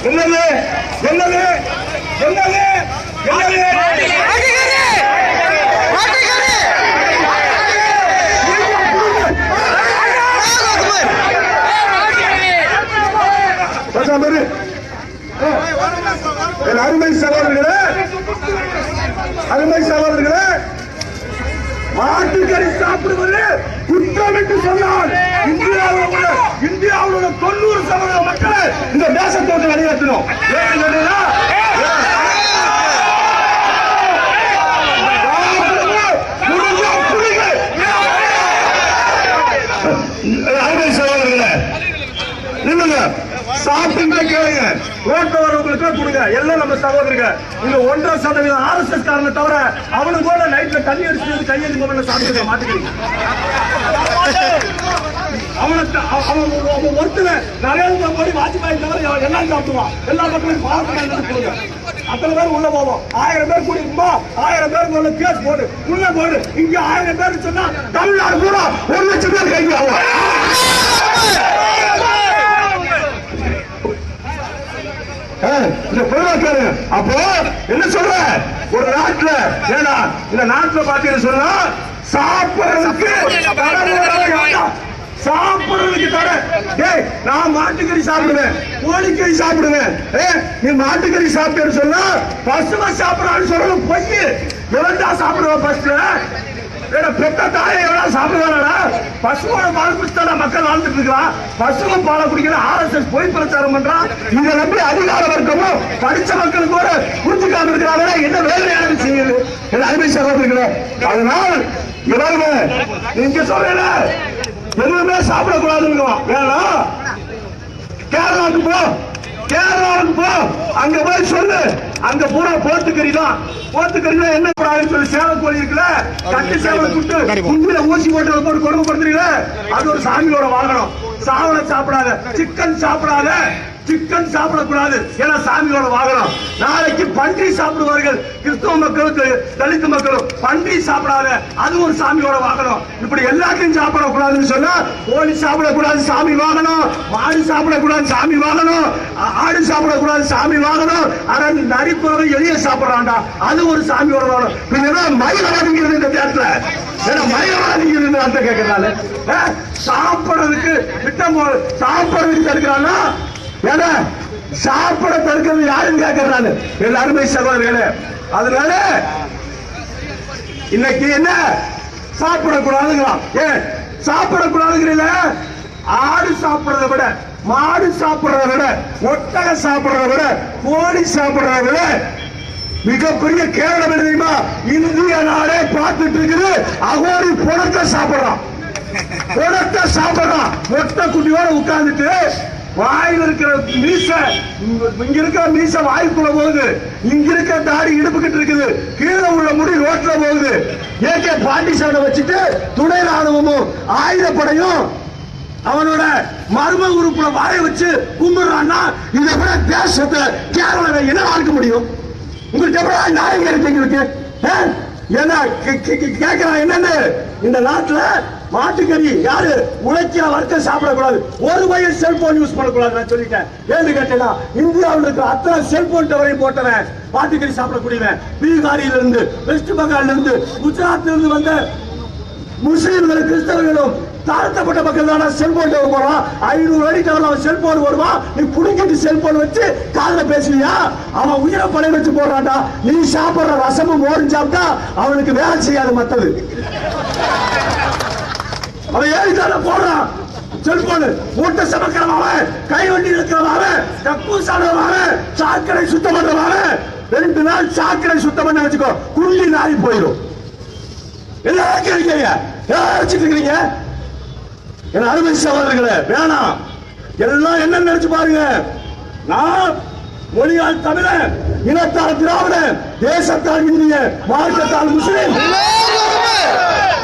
என்னது என்னது என்னது அருமை சகோதரர்களே, அருமை சகோதரர்களே, மாட்டுக்கறி சாப்பிடுவது குற்றம் என்று சொன்னால் இந்தியாவில் உள்ள 90% மக்களை இந்த தேசத்தோடு வெளியேற்றணும். அருமை சகோதரர்களே, நில்லுங்க, சாப்பிட்டு கேளுங்க, ரோட்ல வரவங்களுக்கு கொடுங்க. எல்லாம் நம்ம சகோதரங்க. இங்க 1.5% RSS காரனை தவிர அவனுக்கு கூட நைட்ல தண்ணி அடிச்சு கையெழுத்து முதல்ல சாப்பிட்டு மாட்டுக்கிறீங்க. அவன் ஒருத்தர் நரேந்திர மோடி வாஜ்பாய் தவிர எல்லாம் சாப்பிடுவான். எல்லா மக்களும் பாவத்தை கொடுங்க. அத்தனை பேர் உள்ள போவோம். 1000 பேர் கூடிக்குமா 1000 பேருக்கு உள்ள கேஸ் போடு, உள்ள போடு. இங்க 1000 பேர் சொன்னா தமிழ்நாடு கூட 1 லட்சம் பேர் கைது ஆகும். அப்போ என்ன சொல்ற, ஒரு நாட்டுல ஏன்னா இந்த நாட்டுல பாத்தீங்கன்னு சொன்னா சாப்பிடுறதுக்கு தர, நான் மாட்டுக்கறி சாப்பிடுவேன், கோழிக்கறி சாப்பிடுவேன். நீ மாட்டுக்கறி சாப்பிட்டு சொன்னா பசுமை சாப்பிடறான்னு சொல்லணும். பொய். எவன்டா சாப்பிடுவேன் பஸ்ல? பெத்த தாயை எவ்வளவு சாப்பிடுவாரா? பசுவோட பால் குடிச்சுதான் மக்கள் வாழ்ந்துட்டு இருக்கிறான். பசுவும் பாலை குடிக்கிற RSS போய் பிரச்சாரம் பண்றான். இங்க நம்பி அதிகார வர்க்கமும் படிச்ச மக்களுக்கு ஒரு புரிஞ்சுக்காம இருக்கிறாங்க. என்ன வேலையான செய்யுது அருமை சகோதரர்களே. அதனால் இவருங்க நீங்க சொல்ற எதுவுமே சாப்பிடக்கூடாதுன்னு வேணாம். கேரளாவுக்கு போ, கேரளாவுக்கு போ, அங்க போய் சொல்லு. அங்க பூரா போத்துக்கறி தான். போத்துக்கறி தான் என்ன கூடாதுன்னு சொல்லி சேவல் கோழி இருக்குல்ல, கட்டி சேவலை சுட்டு குஞ்சில ஊசி போட்டு போட்டு கொடுமைப்படுத்துறீங்க. அது ஒரு சாமியோட வாங்கணும். சாவலை சாப்பிடாத, சிக்கன் சாப்பிடாத, சிக்கன் சாப்பிடக்கூடாது. ஏன்னா சாமியோட வாகனம். நாளைக்கு பன்றி சாப்பிடுவார்கள். கிறிஸ்தவ மக்களுக்கு தலித் மக்களும் பன்றி சாப்பிடாத, அது ஒரு சாமியோட வாகனம். இப்படி எல்லாத்தையும் சாப்பிடக்கூடாதுன்னு சொன்னா கோழி சாப்பிடக்கூடாது சாமி வாகனம், மாடு சாப்பிடக்கூடாது சாமி வாகனம், ஆடு சாப்பிடக்கூடாது சாமி வாகனம், அரண் நரிப்புறவை எளிய சாப்பிடறான்டா, அது ஒரு சாமியோட வாகனம். பின்ன மயிலாடுங்கிறது இந்த தேட்டத்துல மயிலாடுங்கிறது அந்த கேட்கறாங்க. சாப்பிடுறதுக்கு திட்டம் சாப்பிடுறதுக்கு தடுக்கிறாங்க. ஏன்னா சாப்பிட தடுக்கிறது யாருன்னு கேட்கறாங்க அருமை சகோதரர்களே. அதனால இன்னைக்கு என்ன சாப்பிடக்கூடாதுங்கிறான். ஏன் சாப்பிடக்கூடாதுங்கிறீங்க? ஆடு சாப்பிடுறத விட, மாடு சாப்பிடுறத விட, ஒட்டக சாப்பிடுறத விட, கோழி சாப்பிடுறத விட மிகப்பெரிய கேவலம் தெரியுமா? இந்திய நாடே பார்த்துட்டு இருக்குது. அகோரி புணத்தை சாப்பிடுறான், புணத்தை சாப்பிடுறான். மொட்டை குட்டியோட உட்கார்ந்துட்டு வாயில் இருக்கிற மீச, இங்க இருக்கிற மீச வாய்க்குள்ள போகுது, இங்க இருக்கிற தாடி இடுப்புக்கிட்டு இருக்குது, கீழே உள்ள முடி ரோட்ல போகுது. AK பாண்டிசாலை வச்சுட்டு துணை ராணுவமும் ஆயுதப்படையும் அவனோட மர்ம உறுப்புல வாயை வச்சு கும்பிடுறான்னா இதை விட தேசத்தை கேரளாவை என்ன பார்க்க முடியும்? உங்களுக்கு எவ்வளவு நியாயம் இருக்கு? என்ன கேட்கிறான்? என்னன்னு இந்த நாட்டுல மாட்டுக்கறி யாரு உழைக்கிற வர்க்கம் சாப்பிடக்கூடாது. ஒரு வயசு செல்போன் யூஸ் பண்ணக்கூடாது நான் சொல்லிட்டேன். ஏன்னு கேட்டா இந்தியாவில் இருக்கிற அத்தனை செல்போன் டவரையும் போட்டவன் மாட்டுக்கறி சாப்பிடக்கூடியவன். பீகாரில இருந்து, வெஸ்ட் பெங்கால்ல இருந்து, குஜராத்ல இருந்து வந்த முஸ்லீம்கள் கிறிஸ்தவர்களும் தாழ்த்தப்பட்ட மக்கள் தானே செல்போன் டவர் போறான். 500 அடி டவர்ல அவன் செல்போன் வருவான். நீ புடிக்கிட்டு செல்போன் வச்சு காதுல பேசுவியா? அவன் உயிரை பணம் வச்சு போடுறான்டா. நீ சாப்பிடுற ரசமும் மோரும் சாப்பிட்டா அவனுக்கு வேலை செய்யாது. மத்தது அவன் ஏறித்தான போடுறான் செல்போன். மூட்டை சமக்கிறவன், கை வண்டி இருக்கிறவன், கக்கூஸ் ஆடுறவன், சாக்கடை சுத்தம் பண்றவன் 2 நாள் சாக்கடை சுத்தம் பண்ண வச்சுக்கோ, குள்ளி நாரி போயிடும். எல்லாரும் இருக்கிறீங்க என் அருமை சகோதரர்களே. வேணாம், எல்லாம் என்ன நினைச்சு பாருங்க. நான் மொழியால் தமிழன், இனத்தால் திராவிடன், தேசத்தால் இந்திய, மார்க்கத்தால் முஸ்லிம்.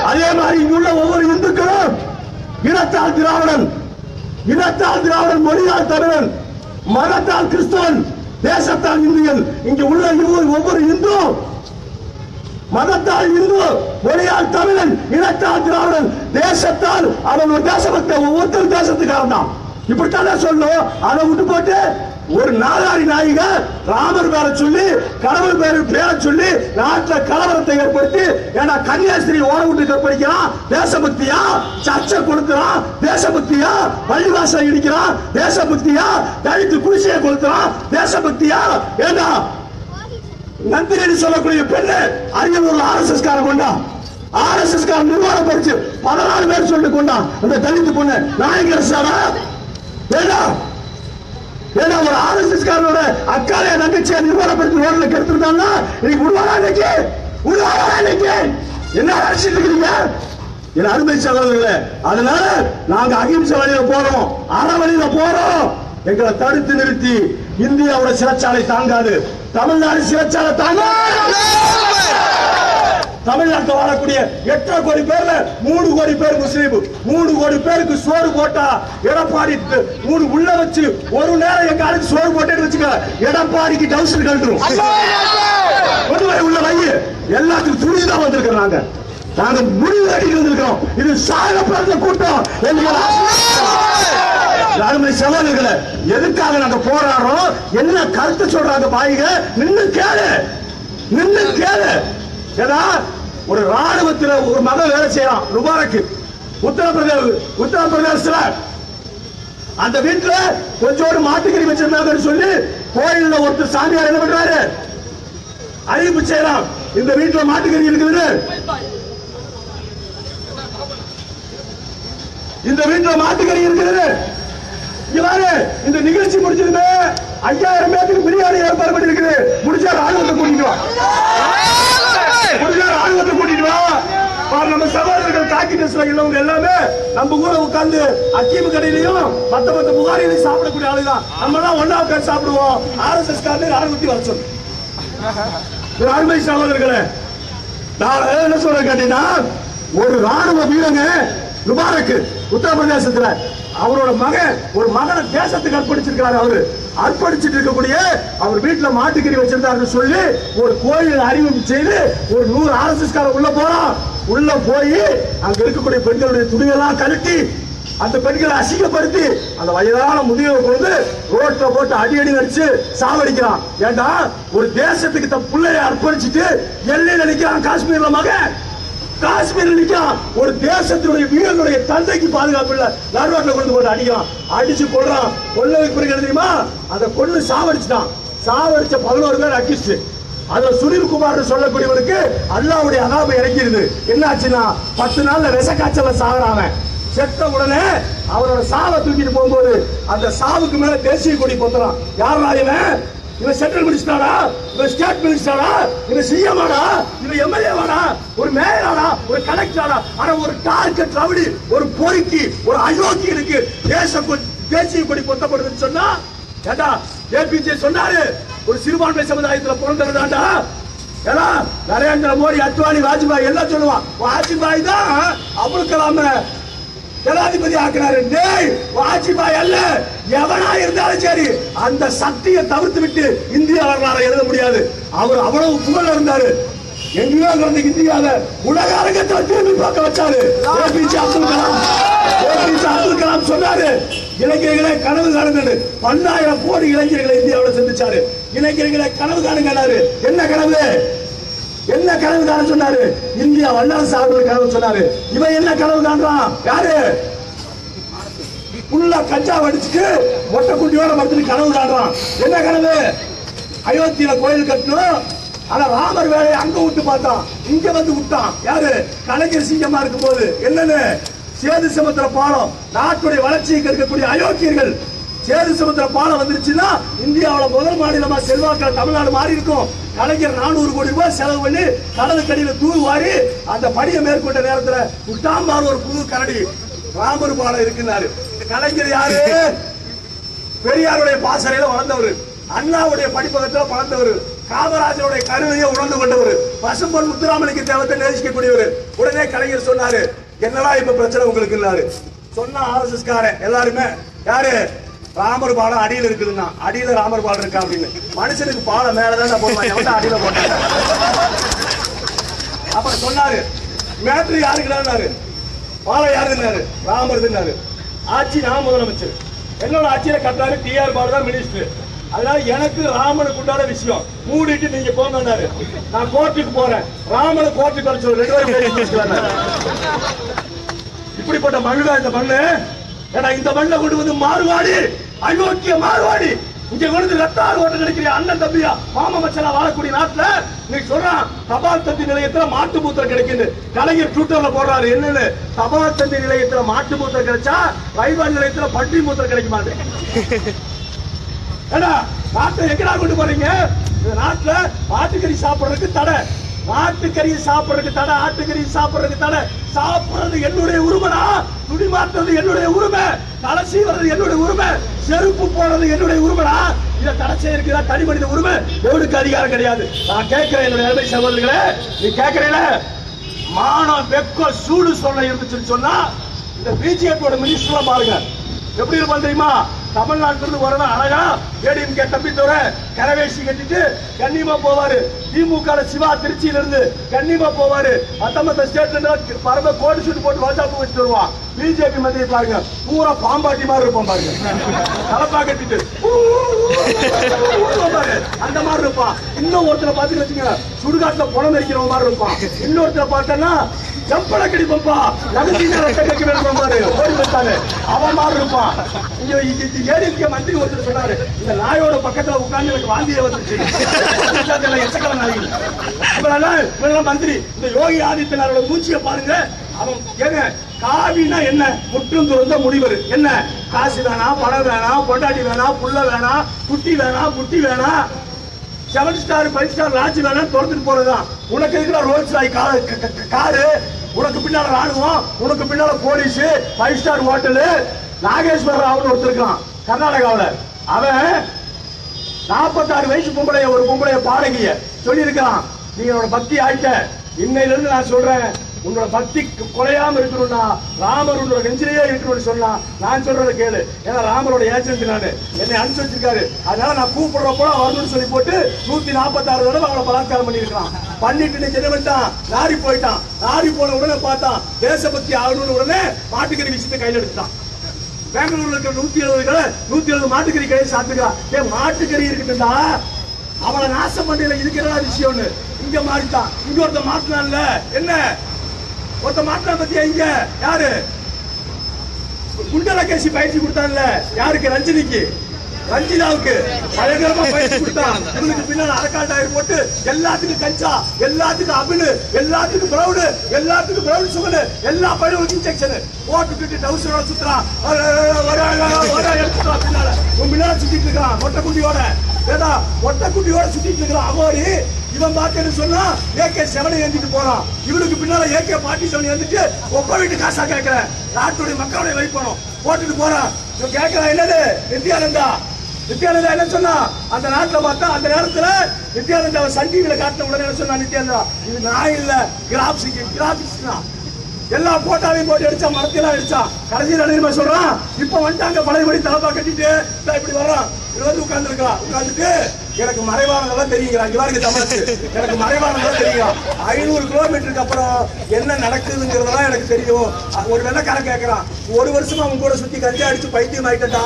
அதே மாதிரி இங்குள்ள ஒவ்வொரு இந்துக்களும் இனத்தால் திராவிடன், இனத்தால் திராவிடன், மொழியால் தமிழன், மதத்தால் கிறிஸ்தவன், தேசத்தால் இந்தியன். இங்கு உள்ள ஒவ்வொரு இந்து மதத்தால் இந்து, மொழியால் தமிழன், இனத்தால் திராவிடன், தேசத்தால் அவன் ஒரு தேசபக்த. ஒவ்வொருத்தரும் தேசத்துக்காரன் தான். இப்படித்தான் சொல்லணும். அதை விட்டு போட்டு ஒரு நாதாரி நாயிக ராமர் பேரை சொல்லி கடவுள் பேரை சொல்லி நாட்டில் கலவரத்தை ஏற்படுத்தி ஏன்னா கன்னியாஸ்திரி ஓட விட்டு கற்பழிக்கிறான் தேசபக்தியா, சர்ச்சை கொடுக்கிறான் தேசபக்தியா, பள்ளிவாசல் இடிக்கிறான் தேசபக்தியா, தலித்து குடிசையை கொடுக்கிறான் தேசபக்தியா, ஏண்டா நந்தினி சொல்லக்கூடிய பெண்ணு அரியலூர்ல RSS கார கொண்டா, RSS கார நிர்வாகம் படிச்சு 14 பேர் சொல்லி கொண்டா அந்த தலித்து பொண்ணு நாயகரசாரா ஏண்டா ஏன்னா ஒரு RSS காரனோட அக்காலே நகைச்சியா நிர்வாகப்படுத்தி ரோட்ல கெடுத்துட்டாங்க. இன்னைக்கு உருவாரா இன்னைக்கு என்ன அரசியல் இருக்கிறீங்க என் அருமை சகோதரர்களே. அதனால நாங்க அகிம்சை வழியில போறோம், அற வழியில போறோம். எங்களை தடுத்து நிறுத்தி இந்தியாவோட சிறைச்சாலை தாங்காது, தமிழ்நாடு சிறைச்சாலை தாங்காது. தமிழ்நாட்டில் வாழக்கூடிய 8 கோடி பேர்ல 3 கோடி பேர் முஸ்லீம். 3 கோடி பேருக்கு சோறு போட்டா எடப்பாடி 3 உள்ள வச்சு ஒரு நேரம் எங்க ஆளுக்கு சோறு போட்டேன்னு வச்சுக்க எடப்பாடிக்கு டவுசர் கழட்டுரும். உள்ள வை எல்லாத்துக்கும் துணிதான் வந்திருக்கிறாங்க. நாங்க முடிவு கட்டிட்டு வந்திருக்கிறோம். இது சாக பிறந்த கூட்டம். அருமை சகோதரர்களே, எதுக்காக நாங்க போராடுறோம், என்ன கருத்து சொல்றாங்க பாய்க நின்னு கேளு. ஏன்னா ஒரு ராணுவத்தில் ஒரு மகன் வேலை செய்யறான் முபாரக் உத்தரப்பிரதேசத்துல. அந்த வீட்டுல கொஞ்சோடு மாட்டுக்கறி வச்சிருந்தாங்கன்னு சொல்லி கோயில்ல ஒருத்தர் சாமியார் என்ன பண்றாரு, அறிவிப்பு செய்யலாம் இந்த வீட்டுல மாட்டுக்கறி இருக்குது, இந்த வீட்டுல மாட்டுக்கறி இருக்கிறது. இவ்வாறு இந்த நிகழ்ச்சி முடிச்சிருந்தே 5000 பேருக்கு பிரியாணி ஏற்பாடு பண்ணிருக்குது. முடிச்சா ராணுவத்தை கூட்டிட்டு வா. நம்ம சகோதரர்கள் காக்கி ட்ரெஸ்ல உள்ளவங்க எல்லாமே நம்ம கூட உட்கார்ந்து அக்கீமு கடையிலையும் மத்த புகாரிலையும் சாப்பிடக்கூடிய ஆளுதான். நம்ம எல்லாம் ஒன்னா உட்கார்ந்து சாப்பிடுவோம். RSS காரனே ராணுவத்தை வர சொல்லு. அருமை சகோதரர்களே, நான் என்ன சொல்ற கேட்டீங்கன்னா, ஒரு ராணுவ வீரங்க முபாரக் உத்தரப்பிரதேசத்துல அவரோட மகன் ஒரு மகனை தேசத்துக்கு அர்ப்பணிச்சிருக்கிறார். அவரு அர்ப்பணிச்சிட்டு இருக்கக்கூடிய அவர் வீட்டுல மாட்டுக்கறி வச்சிருந்தாரு சொல்லி ஒரு கோயில் அறிவிப்பு செய்து ஒரு 100 RSS கார உள்ள போறான். உள்ள போய் அங்க இருக்கக்கூடிய பெண்களுடைய துணியெல்லாம் கழட்டி அந்த பெண்களை அசிங்கப்படுத்தி அந்த வயதான முதியவர் கொண்டு ரோட்ல போட்டு அடி அடிச்சு சாவடிக்கிறான். ஏண்டா ஒரு தேசத்துக்கு தன் பிள்ளைய அர்ப்பணிச்சுட்டு எல்லையில நிக்கிறான். காஷ்மீர்ல மகன் காஷ்மீர் நிற்கிறான். ஒரு தேசத்தினுடைய வீரனுடைய தந்தைக்கு பாதுகாப்பு இல்ல, நடுவாட்டில் கொண்டு போட்டு அடிக்கிறான். அடிச்சு கொள்றான். கொள்ளதுக்கு பிறகு தெரியுமா, அதை கொண்டு சாவடிச்சுட்டான். சாவடிச்ச 11 பேர் அக்கிஸ்ட். அதுல சுனில் குமார் சொல்லக்கூடியவருக்கு அல்லாவுடைய அதாபம் இறங்கிருது. என்ன ஆச்சுன்னா 10 நாள்ல விஷ காய்ச்சல சாகுறாங்க. செத்த உடனே அவரோட சாவை தூக்கிட்டு போகும்போது அந்த சாவுக்கு மேல தேசிய கொடி பொத்துறான். யாரா இவன் சென்ட்ரல் மினிஸ்டரா, இவன் ஸ்டேட் மினிஸ்டரா, இவன் சிஎம்ஆடா, இவன் எம்எல்ஏவாடா, ஒரு மேயராடா, ஒரு கலெக்டரா? ஆனா ஒரு டார்கெட் ரவுடி, ஒரு பொறுக்கி, ஒரு அயோக்கியனுக்கு தேசிய கொடி பொத்தப்படுதுன்னு சொன்னா ஏண்டா ஏபிஜே சொன்னாரு, ஒரு சிறுபான்மை சமுதாயத்துல பிறந்தவர்தான்டா. ஏன்னா நரேந்திர மோடி, அத்வானி, வாஜ்பாய் எல்லாம் சொல்லுவான். வாஜ்பாய் தான் அப்துல் கலாம் ஜனாதிபதி ஆக்கினாரு. வாஜ்பாய் அல்ல, எவனா இருந்தாலும் சரி அந்த சக்தியை தவிர்த்து விட்டு இந்திய வரலாறு எழுத முடியாது. அவர் அவ்வளவு புகழ் இருந்தாரு. எங்கேயோ கிடந்த இந்தியாவை உலக அரங்கத்தில் திரும்பி பார்க்க வச்சாரு ஏபிஜே அப்துல் கலாம். ஏபிஜே அப்துல் கலாம் சொன்னாரு, இளைஞர்களை கனவு காணுங்க. 10,000 கோடி இளைஞர்களை இந்தியாவில் சந்திச்சாரு. இளைஞர்களை கனவு காணுங்க. என்ன கனவு? என்ன கனவு காண சொன்னாரு? இந்தியா வல்லரசு ஆகுது கனவு சொன்னாரு. இவன் என்ன கனவு காண்றான்? யாரு? புல்லா கஞ்சா வடிச்சுட்டு மொட்டை குட்டியோட மரத்துல கனவு காண்றான். என்ன கனவு? அயோத்தியில கோயில் கட்டணும். ஆனா ராமர் வேலையை அங்க விட்டு பார்த்தான், இங்க வந்து விட்டான். யாரு? கலைஞர் சிங்கமா இருக்கும் போது. என்னன்னு? சேது சமுத்திர பாலம், நாட்டுடைய வளர்ச்சியை கற்கக்கூடிய அயோக்கியர்கள். சேது சமுத்திர பாலம் வந்துருச்சுன்னா இந்தியாவில் முதல் மாநிலமா செல்வாக்கில் தமிழ்நாடு மாறி இருக்கும். கலைஞர் 400 கோடி ரூபாய் செலவு பண்ணி கடலுக்கடியில் தூர் வாரி அந்த படியை மேற்கொண்ட நேரத்தில் உட்டாம்பார் ஒரு புது கரடி ராமர் பாலம் இருக்குன்னாரு. கலைஞர் யாரு? பெரியாருடைய பாசறையில வளர்ந்தவர், அண்ணாவுடைய படிப்பகத்தில் வளர்ந்தவர், காமராஜருடைய கருணையை உணர்ந்து கொண்டவர், பசும்பொன் முத்துராமலிங்க தேவத்தை நேசிக்கக்கூடியவர். உடனே கலைஞர் சொன்னாரு, என்னடா இப்ப பிரச்சனை உங்களுக்கு சொன்னா RSS காரன் எல்லாருமே யாரு? ராமர் பாலம் அடியில் இருக்குதுன்னா அடியில ராமர் பாலம் இருக்கா அப்படின்னு. மனுஷனுக்கு பாலம் மேலதான் போடுவாங்க, அடியில போட்டாங்க. அப்ப சொன்னாரு, மேட்ரு யாருக்குறாரு? பாலம் யாருன்னாரு? ராமர். ஆட்சி நான் முதலமைச்சர், என்னோட ஆட்சியில கட்டாரு டிஆர் பாலு தான் மினிஸ்டர். அதனால எனக்கு ராமனுக்கு உண்டான விஷயம் மூடிட்டு நீங்க போங்கன்னாரு. நான் கோர்ட்டுக்கு போறேன். ராமனை கோர்ட்டுக்கு அழைச்சு 2 பேரும் பேசிக்கலாம். இப்படிப்பட்ட மண்ணுதான் இந்த மண்ணு. ஏன்னா இந்த மண்ணை கொண்டு வந்து மாறுவாடி, அயோக்கிய மாறுவாடி, இங்க கொண்டு ரத்தாறு ஓட்ட கிடைக்கிற அண்ணன் தம்பியா மாமா மச்சனா வாழக்கூடிய நாட்டுல நீ சொல்றான் தபால் தந்தி நிலையத்துல மாட்டு மூத்திரம் கிடைக்குது. கலைஞர் ட்விட்டர்ல போடுறாரு என்னன்னு, தபால் தந்தி நிலையத்துல மாட்டு மூத்திரம் கிடைச்சா ரயில்வே நிலையத்துல பன்றி மூத்திரம் கிடைக்க மாட்டேன். ஏன்னா நாட்டை எங்கடா கொண்டு போறீங்க? இந்த நாட்டுல மாட்டுக்கறி சாப்பிடுறதுக்கு தடை, மாட்டுக்கறி சாப்பிடுறதுக்கு தடை, ஆட்டுக்கறி சாப்பிடுறதுக்கு தடை. சாப்பிடுறது என்னுடைய உரிமைனா, துணி மாற்றுறது என்னுடைய உரிமை, தலை சீவுறது என்னுடைய உரிமை, செருப்பு போடுறது என்னுடைய உரிமைனா, இதை தடை செய்யறதுக்கு தனி மனித உரிமை எவனுக்கு அதிகாரம் கிடையாது. நான் கேட்கிறேன் என்னுடைய அருமை சகோதரர்களே, நீ கேட்கிறீல மானம் வெக்க சூடு சொல்ல இருந்துச்சுன்னு சொன்னா இந்த பிஜேபியோட மினிஸ்டர் பாருங்க எப்படி இருப்பான் தெரியுமா? தமிழ்நாட்டில இருந்து வரணும் அழகா ஏடிஎம்கே தம்பி தவிர கரவேசி கட்டிட்டு கன்னிமா போவாரு. திமுக சிவா திருச்சியில இருந்து கன்னிமா போவாரு. மத்த ஸ்டேட்ல பரம கோடி சூட் போட்டு ரோஜாப்பூ வச்சு வருவான். பிஜேபி மந்திரி பாருங்க பூரா பாம்பாட்டி மாதிரி இருப்பான் பாருங்க, தலப்பா கட்டிட்டு அந்த மாதிரி இருப்பான். இன்னும் ஒருத்தரை பார்த்து வச்சுங்க சுடுகாட்டுல புலம் இருக்கிற மாதிரி இருப்பான். இன்னொருத்தரை பார்த்தா ஜம்பள கடிப்பா அவன் மாதிரி இருப்பான். ஏடிஎம்கே மந்திரி ஒருத்தர் சொன்னாரு, இந்த நாயோட பக்கத்துல உட்கார்ந்து எனக்கு வாந்தியே வந்துருச்சு. மந்திரி இந்த யோகி ஆதித்யநாதோட மூச்சியை பாருங்க. அவன் ஏங்க காவினா என்ன? முற்றும் துறந்த முடிவர் என்ன? காசு வேணா, பணம் வேணா, பொண்டாட்டி வேணா, புள்ள வேணா, குட்டி வேணா, குட்டி வேணா, 7 ஸ்டார் 5 ஸ்டார் லாட்ஜ் வேணா திறந்துட்டு போறதுதான். உனக்கு இருக்கிற ரோல்ஸ் ராய் காரு, உனக்கு பின்னால ராணுவம், உனக்கு பின்னால police, 5 star hotel. Nageswara Rao ஒருத்தர் இருக்கான் கர்நாடகாவில். அவன் 46 வயசு பொம்பளைய ஒரு பொம்பளைய பாடகிய சொல்லி இருக்கான், நீ என்னோட பக்தி ஆயிட்ட, இன்னையில இருந்து நான் சொல்றேன் உன்னோட பக்தி கொலையாம இருக்கணும்னா ராமர் உன்னோட நெஞ்சிலேயே இருக்கணும்னு சொன்னா நான் சொல்றத கேளு. ஏன்னா ராமரோட ஏஜென்ட் நானு, என்னை அனுப்பிச்சு வச்சிருக்காரு. அதனால நான் கூப்பிடுறப்போ வரணும்னு சொல்லி போட்டு 146 தடவை அவளை பலாத்காரம் பண்ணிருக்கான். பண்ணிட்டு என்ன பண்ணிட்டான், நாரி போயிட்டான். நாரி போன உடனே பார்த்தான் தேசபக்தி ஆகணும்னு உடனே மாட்டுக்கறி விஷயத்தை கையில் எடுத்துட்டான். பெங்களூர்ல இருக்கிற 170 மாட்டுக்கறி கையை சாப்பிட்டுக்கிறான். மாட்டுக்கறி இருக்குதுன்னா அவளை நாசம் பண்ணல இருக்கிற விஷயம்னு இங்க மாறிட்டான். இங்க ஒருத்த மாட்டினான்ல, என்ன ஒருத்த மாட்டினா பத்தியா? இங்க யாரு குண்டல கேசி பயிற்சி கொடுத்தான்ல, யாருக்கு? ரஞ்சினிக்கு, ரஞ்சிதாவுக்கு பயங்கரமா பயிற்சி கொடுத்தான். இவனுக்கு பின்னால அரக்கால் டயர் போட்டு எல்லாத்துக்கும் கஞ்சா, எல்லாத்துக்கும் அபினு, எல்லாத்துக்கும் பிரவுடு, எல்லாத்துக்கும் பிரவுடு சுகரு, எல்லா பயிரும் இன்ஜெக்ஷன் போட்டுக்கிட்டு டவுசரோட சுத்துறான். எடுத்துட்டான் பின்னால, உன் பின்னால சுத்திட்டு இருக்கான் மொட்டைக்குட்டியோட. ஏதா மொட்டைக்குட்டியோட சுத்திட்டு இருக்கிறான் அகோரி. இவன் பார்த்தேன்னு சொன்னா AK-7 ஏந்திட்டு போறான். இவனுக்கு பின்னால AK-47 ஏந்திட்டு ஒப்ப வீட்டு காசா கேட்கிறேன். நாட்டுடைய மக்களுடைய வைப்பணும் போட்டுட்டு போறான். கேட்கிறான் என்னது? நித்யானந்தா என்ன சொன்னா அந்த நாட்டுல பார்த்தா அந்த நேரத்துல நித்யானந்தா சன் டிவில காட்டின உடனே என்ன சொன்னா நித்யானந்தா, இது நான் இல்ல கிராபிக்ஸ் தான். எல்லா போட்டாவையும் போட்டு அடிச்சா, மரத்தையெல்லாம் அடிச்சா. கடைசியில் அனைவருமா சொல்றான், இப்ப வந்துட்டாங்க பழையபடி தலப்பா கட்டிட்டு இப்படி வர்றான். இது வந்து உட்கார்ந்துருக்கான். உட்கார்ந்துட்டு எனக்கு மறைவானதெல்லாம் தெரியுங்கிறான். இங்க பாருங்க தமிழ்ச்சி, எனக்கு மறைவானதெல்லாம் தெரியும். 500 கிலோமீட்டருக்கு அப்புறம் என்ன நடக்குதுங்கிறதெல்லாம் எனக்கு தெரியும். ஒரு வெள்ளக்காரன் கேட்கறான், ஒரு வருஷமா அவன் கூட சுத்தி கஞ்சா அடிச்சு பைத்தியம் ஆயிட்டா,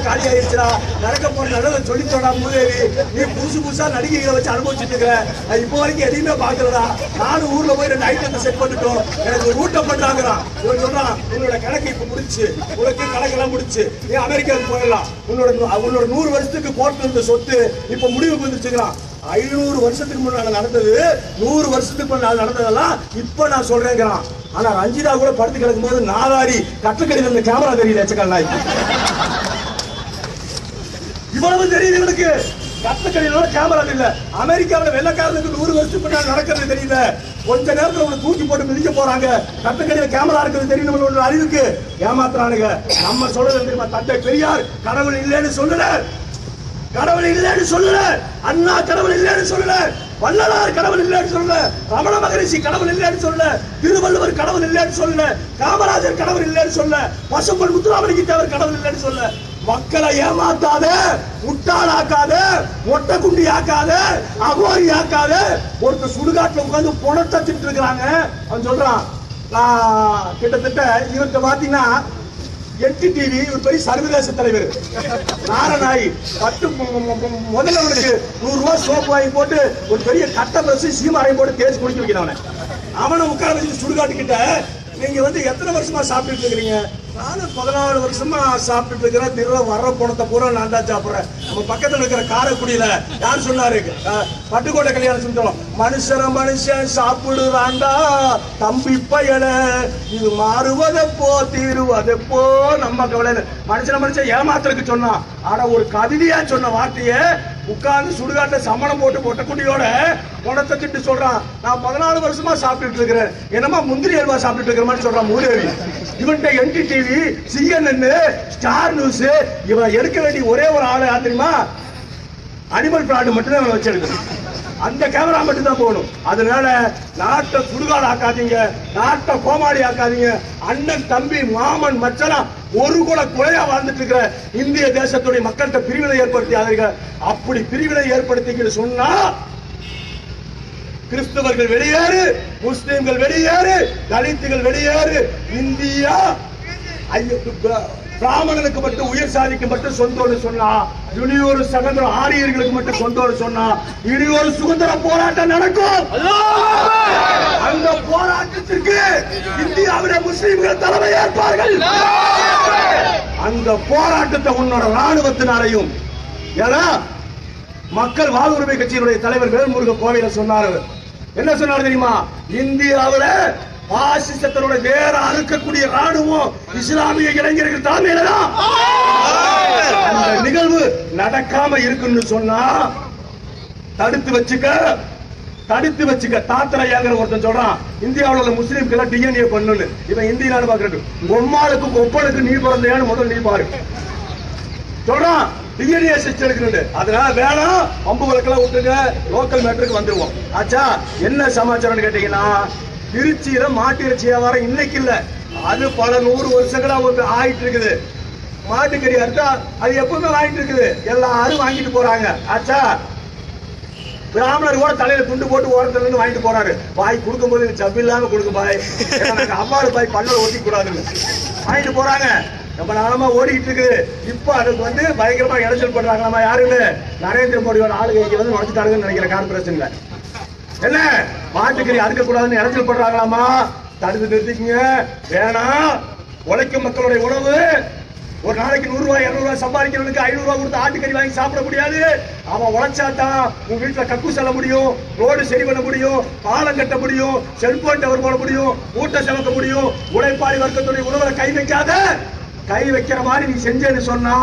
காலி ஆயிடுச்சுடா, நடக்க போற நடவை சொல்லித்தோடா மூதேவி, நீ புதுசா நடிகைகளை வச்சு அனுபவிச்சுட்டு இருக்கிற, இப்போ வரைக்கும் எதையுமே பாக்குறதா, நானும் ஊர்ல போய் 2 ஐட்டத்தை செட் பண்ணிட்டோம், எனக்கு ஒரு ஊட்டம் பண்றாங்கிறான். இவன் சொல்றான், உன்னோட கணக்கு இப்ப முடிச்சு, உனக்கு கணக்கெல்லாம் முடிச்சு, நீ அமெரிக்காவுக்கு போயிடலாம், உன்னோட 100 வருஷத்துக்கு போட்டு இருந்த சொத்து இப்ப முடிவுக்கு வந்துருச்சுக்கிறான். 500 வருஷத்துக்கு முன்னால நடந்தது, 100 வருஷத்துக்கு முன்னால நடந்ததெல்லாம் இப்ப நான் சொல்றேங்கிறான். ஆனா ரஞ்சிதா கூட படுத்து கிடக்கும் போது நாதாரி கட்டுக்கடியில் இந்த கேமரா தெரியல. எச்சக்கல்லாய் இவ்வளவு தெரியுது இவனுக்கு. கட்டுக்கடியிலோட கேமரா இல்ல. அமெரிக்காவில் வெள்ளக்காரனுக்கு 100 வருஷத்துக்கு முன்னாடி நடக்கிறது தெரியல. கொஞ்ச நேரத்தில் உங்களை தூக்கி போட்டு மிதிக்க போறாங்க. கட்டுக்கடியில கேமரா இருக்கிறது தெரியணும் அறிவுக்கு ஏமாத்துறானுங்க. நம்ம சொல்றது தெரியுமா? தந்தை பெரியார் கடவுள் இல்லைன்னு சொல்லல, கடவுள் இல்லைன்னு சொல்லல, அண்ணா கடவுள் இல்லைன்னு சொல்லல, வள்ளலார் கடவுள் இல்லைன்னு சொல்லல, ரமண மகரிஷி கடவுள் இல்லைன்னு சொல்லல, திருவள்ளுவர் கடவுள் இல்லைன்னு சொல்லல, காமராஜர் கடவுள் இல்லைன்னு சொல்லல, பசும்பொன் முத்துராமலிங்க தேவர் கடவுள் இல்லைன்னு சொல்லல. மக்களை ஏமாத்தாத, முட்டாளாக்காத, மொட்டை குண்டி ஆக்காத, அகோரி ஆக்காத. ஒருத்தர் சுடுகாட்டுல உட்கார்ந்து பணத்தை திட்டு இருக்கிறாங்க. அவன் சொல்றான், நான் கிட்டத்தட்ட இவர்கிட்ட பாத்தீங்கன்னா NDTV ஒரு பெரிய சர்வதேச தலைவர் நாரநாய் 10 முதல்வனுக்கு 100 ரூபாய் சோப்பு வாங்கி போட்டு ஒரு பெரிய கட்ட பிரஸ் சீமாரையும் போட்டு தேய்ச்சி குடிக்க வைக்கிறவன அவனை உட்கார வச்சு சுடுகாட்டுக்கிட்ட நீங்க எத்தனை வருஷமா சாப்பிட்டு இருக்கிறீங்க? நானும் 14 வருஷமா சாப்பிட்டு இருக்கிறேன். திரும்ப வர்ற பணத்தை பூரா நான் தான் சாப்பிடுறேன். நம்ம பக்கத்துல இருக்கிற காரைக்குடியில யார் சொன்னாரு? பட்டுக்கோட்டை கல்யாணம் சொல்றோம். மனுஷன் சாப்பிடுறாண்டா தம்பி பயல, இது மாறுவதப்போ தீருவதப்போ நம்ம கவலை. மனுஷன் ஏமாத்துறதுக்கு சொன்னான். ஆனா ஒரு கவிதையா சொன்ன வார்த்தைய உட்கார்ந்து சுடுகாட்ட சமணம் போட்டு பொட்டக்குட்டியோட குணத்தை திட்டு சொல்றான். நான் 14 வருஷமா சாப்பிட்டு இருக்கிறேன். என்னமா முந்திரி அல்வா சாப்பிட்டு இருக்கிற மாதிரி சொல்றான் மூதேவி. இவன்கிட்ட NDTV, CNN, ஸ்டார் நியூஸ் இவன் எடுக்க வேண்டிய ஒரே ஒரு ஆளு தெரியுமா? அனிமல் பிளாட் மட்டும் தான் வச்சிருக்கணும். அந்த கேமரா மட்டும் தான் போகணும். அதனால நாட்டை சுடுகாடு ஆக்காதீங்க, நாட்டை கோமாளி ஆக்காதீங்க. அண்ணன் தம்பி மாமன் மச்சனா ஒரு கூட குறையா வாழ்ந்துட்டு இருக்கிற இந்திய தேசத்துடைய மக்கள்கிட்ட பிரிவினை ஏற்படுத்தியாதீங்க. அப்படி பிரிவினை ஏற்படுத்தி சொன்னா கிறிஸ்தவர்கள் வெளியேறு, முஸ்லிம்கள் வெளியேறு, தலித்துகள் வெளியேறு. இந்தியா பிராமணனுக்கு மட்டும் உயர் சாதிக்கு மட்டும் சொந்தம்னு சொன்னா, இனியொரு சுதந்திரம் ஆரியர்களுக்கு மட்டும் சொந்தம்னு சொன்னா, இனி ஒரு சுதந்திர போராட்டம் நடக்கும். அந்த போராட்டத்திற்கு இந்தியாவுடைய முஸ்லிம்கள் தலைமை ஏற்பார்கள். அந்த போராட்டத்தை உன்னோட ராணுவத்தினாரையும் ஏன்னா மக்கள் வாழ்வுரிமை கட்சியினுடைய தலைவர் வேல்முருகன் கோவையில சொன்னார். என்ன சொன்னார் தெரியுமா? இந்தியாவுல பாசிசத்தோட வேற அறுக்கக்கூடிய ராணுவம் இஸ்லாமிய இளைஞர்கள் தலைமையில தான். அந்த நிகழ்வு நடக்காம இருக்குன்னு சொன்னா தடுத்து வச்சுக்க. தாத்தரையாங்கிற ஒருத்தன் சொல்றான், இந்தியாவில் உள்ள முஸ்லீம்களை DNA பண்ணுன்னு. இவன் இந்திய நாடு பாக்குறது பொம்மாளுக்கு கொப்பனுக்கு நீ பிறந்தையான்னு முதல்ல நீ பாரு சொல்றான். DNA சிஸ்டம் இருக்கு. அதனால வேணாம், அம்பு விளக்கெல்லாம் விட்டுங்க, லோக்கல் மேட்டருக்கு வந்துருவோம். ஆச்சா, என்ன சமாச்சாரம் கேட்டீங்கன்னா, திருச்சியில மாட்டு இறைச்சி வியாபாரம் இன்னைக்கு இல்ல, அது பல 100 வருஷங்களா ஆயிட்டு இருக்குது. மாட்டுக்கறி அறுத்தா அது எப்பவுமே வாங்கிட்டு இருக்குது, எல்லாரும் வாங்கிட்டு போறாங்க. ஆச்சா, பிராமணர் கூட தலையில துண்டு போட்டு ஓரத்துல இருந்து வாங்கிட்டு போறாரு. பாய் கொடுக்கும் போது சப்பு இல்லாம கொடுக்கும் பாய், அம்மாவோட பாய் பல்ல ஒட்டி கூடாதுன்னு வாங்கிட்டு போறாங்க. ரொம்ப நாளமா ஓடிக்கிட்டு இருக்குது. இப்ப அதுக்கு பயங்கரமா இடைச்சல் பண்றாங்களாமா. யாருன்னு? நரேந்திர மோடியோட ஆளுகை இங்க நுழைச்சிட்டாருன்னு நினைக்கிற கார்பரேஷன்ல. என்ன மாட்டுக்கறி அறுக்க கூடாதுன்னு இடைச்சல் பண்றாங்களாமா. தடுத்து நிறுத்திக்கங்க. வேணாம், உழைக்கும் மக்களுடைய உணவு. ஒரு நாளைக்கு 100 ரூபாய் 200 ரூபாய் சம்பாதிக்கிறவனுக்கு 500 ரூபாய் கொடுத்து ஆட்டுக்கறி வாங்கி சாப்பிட முடியாது. அவன் உழைச்சாதான் உங்க வீட்டுல கக்கு செல்ல முடியும், ரோடு சரி பண்ண முடியும், பாலம் கட்ட முடியும், செல்போன் டவர் போட முடியும், ஊட்ட செவக்க முடியும். உழைப்பாளி வர்க்கத்துடைய உணவுல கை வைக்காத. கை வைக்கிற மாதிரி நீ செஞ்சேன்னு சொன்னா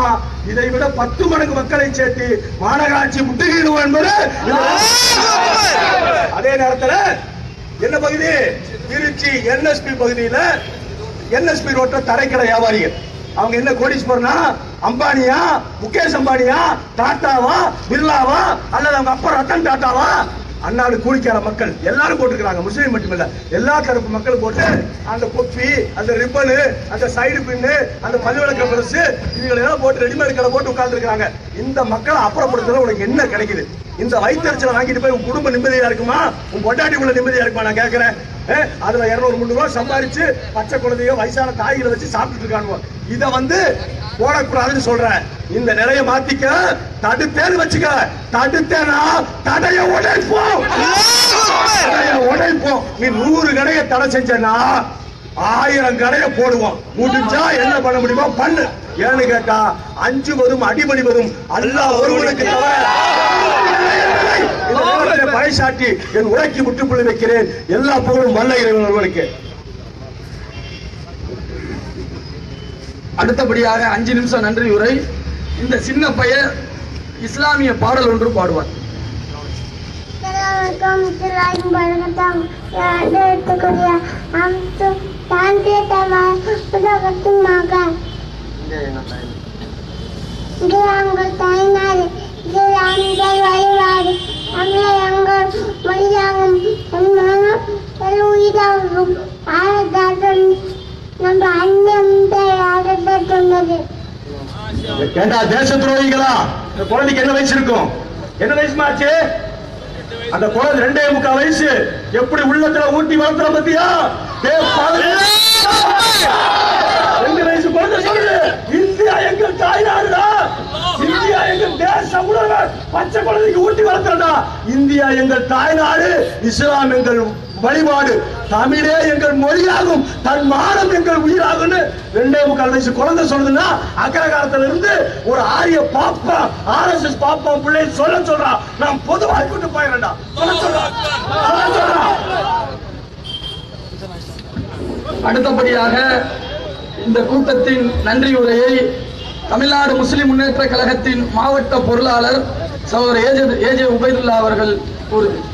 இதை விட 10 மடங்கு மக்களை சேர்த்து மாநகராட்சி முட்டுகிடுவோம் என்பது. அதே நேரத்தில் என்ன பகுதி? திருச்சி NSP பகுதியில் NSP ரோட்ல தரைக்கடை வியாபாரிகள். அவங்க என்ன கோடீஸ்வரனா, அம்பானியா, முகேஷ் அம்பானியா, டாட்டாவா, பிர்லாவா, அல்லது அவங்க அப்பா ரத்தன் டாட்டாவா? அண்ணாடு கூலிக்கார மக்கள் எல்லாரும் போட்டுக்கிறாங்க. முஸ்லீம் மட்டுமில்ல, எல்லா தரப்பு மக்களும் போட்டு அந்த கொப்பி, அந்த ரிப்பனு, அந்த சைடு பின்னு, அந்த பல்விளக்க பிரஸ் இவங்களை எல்லாம் போட்டு ரெடிமேட் கடை போட்டு உட்கார்ந்து இருக்காங்க. இந்த மக்களை அப்புறப்படுத்துறது உனக்கு என்ன கிடைக்குது? இந்த வயிற்றுச்சலை வாங்கிட்டு போய் உன் குடும்ப நிம்மதியா இருக்குமா? உன் பொண்டாட்டி உள்ள நிம்மதியா இருக்குமா? நான் கேட்கிறேன். அதுல 200-300 ரூபாய் சம்பாதிச்சு பச்சை குழந்தையோ வயசான தாய்களை வச்சு சாப்பிட்டு இருக்கானுவோ. இத போடக்கூடாதுன்னு சொல்றேன். இந்த நிலையை மாத்திக்க. தடுத்தேன்னு வச்சுக்க. தடுத்தேனா தடைய உடைப்போம். நீ 100 கடையை தடை செஞ்சனா 1000 கடையை போடுவோம். முடிஞ்சா என்ன பண்ண முடியுமோ பண்ணு. ஏன்னு கேட்டா 5 வரும் அடிபடிவதும் அல்லாஹ் ஒருவனுக்கு பறைசாட்டி என் உரைக்கு முற்றுப்புள்ளி வைக்கிறேன். எல்லா புகழும் வல்ல இறைவன் ஒருவனுக்கு. அடுத்தபடியாக 5 நிமிஷம் நன்றி உரை. இந்த சின்ன பையன் இஸ்லாமிய பாடல் ஒன்று பாடுவார். வழிபாடு எங்கள் மொழியாகும் உயிராகும் நம்ம அன்னம் சொன்னது. கேட்டா தேச துரோகிகளா? இந்த குழந்தைக்கு என்ன வயசு இருக்கும்? என்ன வயசுமாச்சு? அந்த குழந்தை 2.25 வயசு. எப்படி உள்ளத்துல ஊட்டி வளர்த்துற பத்தியா? 2 வயசு குழந்தை சொல்லுது. பச்சை குழந்தைக்கு ஊட்டி வளர்க்கிறடா. இந்தியா எங்கள் தாய்நாடு, இஸ்லாம் எங்கள் வழிபாடு, தமிழே எங்கள் மொழியாகும், தன் மானம் எங்கள் உயிராகும்னு 2.25 வயசு குழந்தை சொல்லுதுன்னா அக்கறை காலத்துல இருந்து ஒரு ஆரிய பாப்பா RSS பாப்பா பிள்ளை சொல்றான். நான் பொதுவாக கூட்டு போயிடறேன்டா. சொல்றான். அடுத்தபடியாக இந்த கூட்டத்தின் நன்றி உரையை தமிழ்நாடு முஸ்லிம் முன்னேற்ற கழகத்தின் மாவட்ட பொருளாளர் சகோதரர் ஏஜே உபைதுல்லா அவர்கள் கூறுகிறார்.